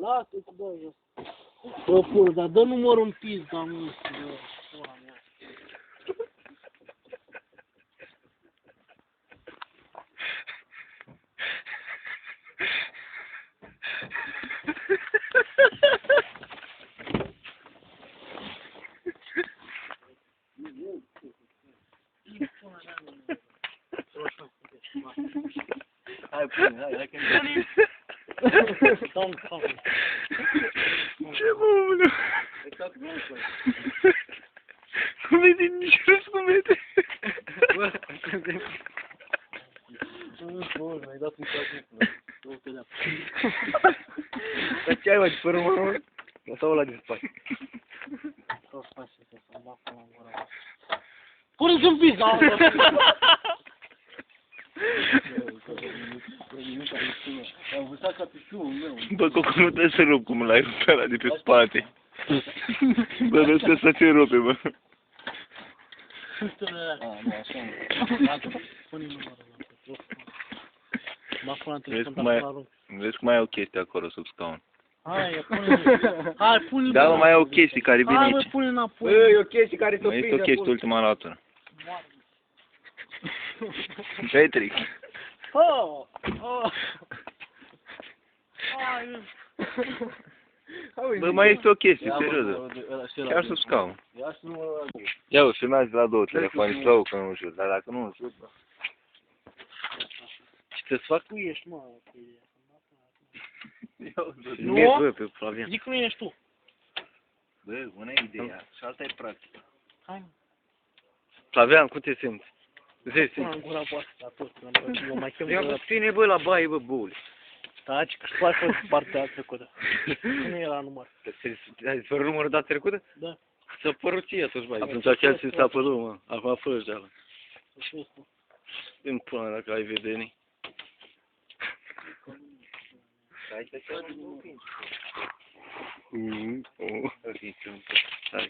lasă-te, dă jos. Bă, pur, dar dă numărul în pizda, mă, pula mea. Hai, pune, hai că Ce mă, nu vede nici răspumete. Bă, mi-ai dat un sac. Dar ce ai, mă, de părul mă? Sau ăla din spate? Pune-ți în pizda, mă! Am văzut ca pișunul meu. Bă, Coco, nu trebuie să rup cum l-ai rupt pe ăla de pe spate. Bă, nu trebuie să ți rupe, bă. Nu, așa nu. Pune numărul ăla. Mă până trebuie să contact la rup. Vezi că mai e o chestie acolo sub scaun. Hai, pune-i. Hai, pune-i. Da, mă, mai e o chestie care vine Hai, mă, aici. pune înapoi. Bă, e o chestie care s-o Mai prinde este o chestie ultima latură. Petric. Oh! Oh! Hai! Bă, mai este o chestie, serioză. Chiar sub scaun. Ia și numărul ăla. Ia o filmează la două telefoane, sau că nu știu, dar dacă nu știu. Ce te-ți fac? Tu ești, mă. Nu? Bă, pe Flavian. Zic că nu ești tu. Bă, bună ideea. Și asta e practica. Hai. Flavian, cum te simți? Am gura voastră, tot. Mă mai chem Eu am cu tine, bă, la baie, bă, bule. Taci, că-și faci partea trecută. Nu era număr. Ai fără numărul data trecută? Da. Ți-a părut ție atunci, băi. Atunci chiar ți s-a părut, mă. Acum fă-și de-ala. Să știu asta. Îmi pune dacă ai vedenii.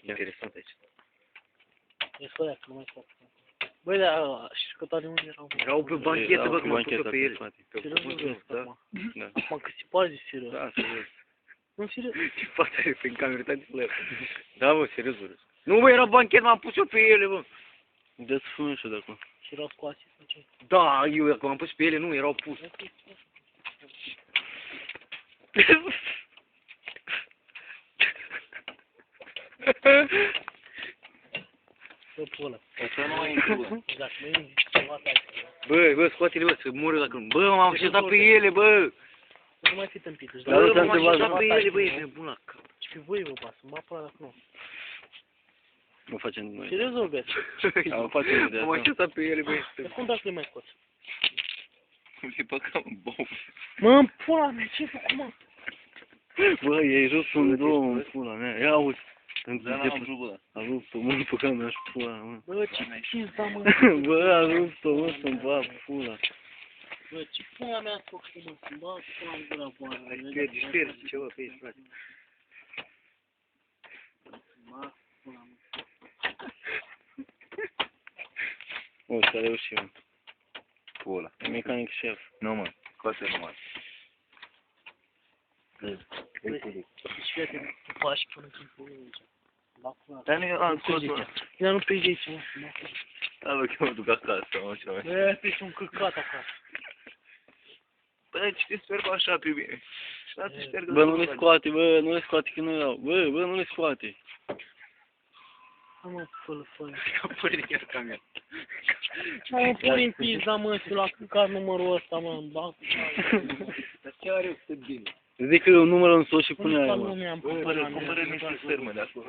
Interesant aici. E scoia, că nu mai fac. Băi, dar și că toate unde erau? Erau pe banchetă, bă, că m-am pus pe ele. Serios, nu vezi Da. acum. Mă, că se pare de serios. Da, serios. Nu, serios. Ce față are prin cameră, de flăr. Da, bă, serios, bă. Nu, bă, era banchetă, m-am pus eu pe ele, bă. Dă-ți spune și de acum. Și erau scoase sau ce? Da, eu dacă m-am pus pe ele, nu, erau puse. Să pulă. Asta nu mai e bă. Dacă nu e ceva tare. Bă, scoate-le, bă, să mură dacă nu. Bă, m-am așezat pe ele, bă. Nu mai fi tâmpit. Deci, Bă, dacă m-am așezat pe ele, bă, ești nebun la cap. și pe voi vă pasă, mă pula dacă nu. Nu facem noi. Serios vorbesc. Am facem de M-am asta. așezat pe ele, bă, De ești cum dacă le mai scoți? Le păcăm în bou. Mă, în pula mea, ce-ai făcut, mă? Bă, e jos un două în pula mea. Ia uite. Da, n-am vrut, bă. A rupt-o, mă, păcat mea și pula, mă. Bă, ce pizda, mă? Bă, a rupt-o, mă, să-mi bag pula. Bă, ce pula mea a făcut, mă? Să-mi bag pula în gura voastră. Ștergi ceva pe aici, frate. Mă, pula mea. O, să reușim. Pula. Mecanic șef. Nu, mă. Scoate numai. Deci, fiate, tu faci până când pui aici. La pula. Dar nu eu am scos, mă. Dar nu pe aici, mă. Da, bă, că mă duc acasă, mă, ce mai. Bă, ești un căcat acasă. Bă, ce te sper cu așa pe mine? Și da, te sper că... Bă, nu le scoate, bă, nu le scoate, că nu iau. Bă, nu le scoate. Hai, mă, fă-l, fă-l. Pune chiar camera. Hai, mă, pune în pizda, mă, și la căcat numărul ăsta, mă, îmi bag. Dar ce are eu cât bine? Zic că eu numărul în sus și pune Pune aia, ca mă. lumea în Cumpără pula mea. niște spermă de acolo.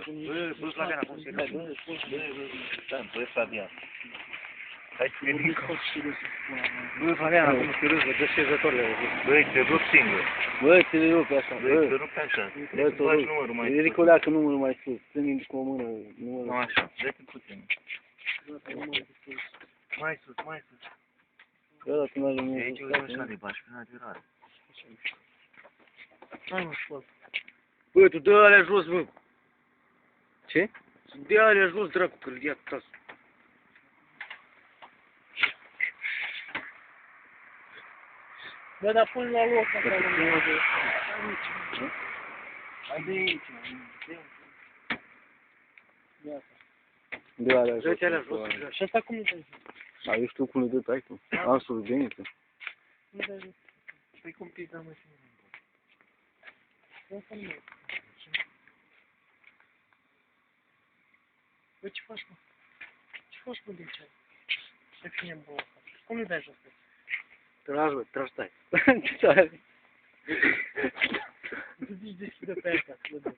Bă, Flavian, acum se vede. Da, bă, Flavian. Hai să venim ca... Bă, Flavian, acum serios, bă, dă șezătorile. Băi, te rup singur. Bă, te le rupe așa, Băi, te bă. rup așa. Bă, Să te faci rup. numărul mai Ridic o sus. leacă numărul mai sus. Ține cu o mână Nu numărul. așa, dă-te puțin. Mai sus, mai sus. Bă, dacă nu ajung De aici e așa de bași, până de rare. Hai, mă, fă-l. Bă, tu dă alea jos, bă. Ce? Dă alea jos, dracu, că-l ia acasă. Bă, dar pune la loc acolo. Hai de aici. Iată. De alea jos. Dă-te alea jos. Și asta cum îi dai jos? Dar eu știu cum le dă tai tu. Asul de niște. Cum îi dai jos? Păi cum pic, dar mă și nu. Bă, ce faci, mă? Ce faci, mă, de ce? Să fie în bău. Cum îi dai jos? Tragi, bă, tragi, stai. Ce tare. Tu zici deschide pe aia, să vedem.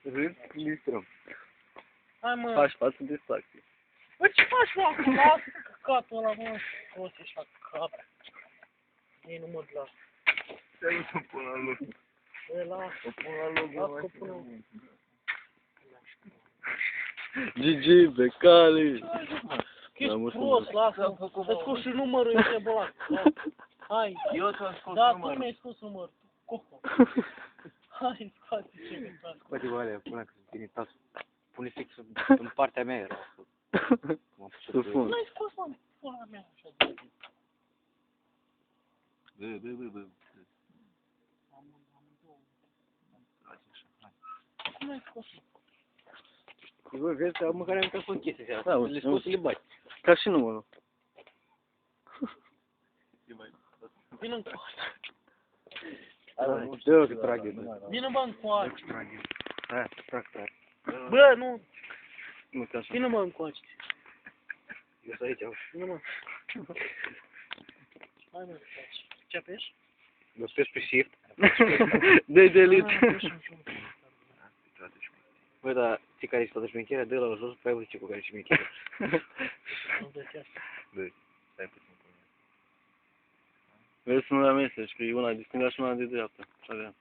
Râd, listrăm. Hai, mă. Faci față de stație. Bă, ce faci, mă, acum? Lasă căcatul ăla, mă. Scoți așa cap. Ei, nu mă las. Te-ai să pun la loc. Bă, lasă. O pun la loc. Lasă-o până. Gigi, pe cale. Ești prost, lasă. Să-ți scos și numărul, ești bolat. Hai. Eu ți-am scos Da, tu mi-ai scos numărul. Coho. Hai, scoate ce mi faci. Scoate bă, alea, pune că ține tasul. Pune fix în partea mea era. Să fun. Nu ai scos, mă, pula mea, așa de zi. Bă. Cum ai scos, mă? Bă, vezi că măcar am făcut chestia seara. Da, Le scoți, le bagi. Ca și numărul. Vină încoace. Dă că trag eu. Vină, bă, încoace. Trag eu. Aia, trag. Bă, nu. Nu ca așa. Vină, mă, încoace. Eu sunt aici, au. Vină, mă. Hai, mă, încoace. Ce apeși? Eu spus pe shift. De delete. Bă, dar ții care-i toată șmecherea, dă la jos, pe aia zice cu care-i șmecherea. Nu dă chiar. Bă, stai puțin. Vezi să nu la mesaj, că e una de stânga și una de dreapta. Așa.